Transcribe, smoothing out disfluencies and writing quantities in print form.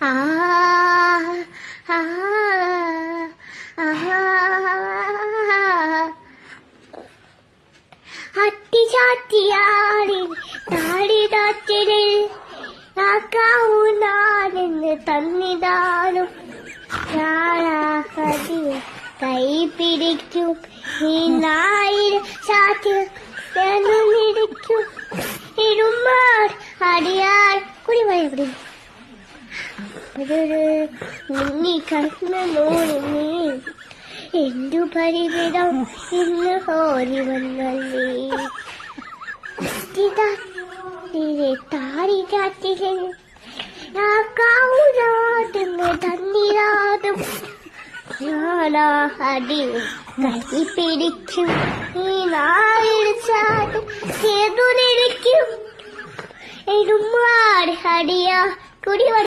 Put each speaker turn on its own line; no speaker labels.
ആ ആ അട്ടിചാറ്റിയാടി താടിതാറ്റിലിൽ ആക്കാവൂന്നാലെന്ന് തന്നിതാനും ഞാളാഹതി കൈ പിടിക്കും ഈ നായിരം ചാറ്റിൽ മിടിക്കും ഇരുമാർ അടിയാർ കുടിമഴ എവിടെ മുന്നി കണ്ണ നോടി എന്തു പരിവിധം ഇന്ന് ഹോരി വന്നല്ലേ താടി ചാറ്റിലെ കാവുരാതെന്ന് തന്നിരാതും ഞാനാടിയും കൈ പിടിക്കും ഈ നായിരച്ചാട്ടും ചേർന്നു നിൽക്കും എരുമാർ അടിയാ കുടി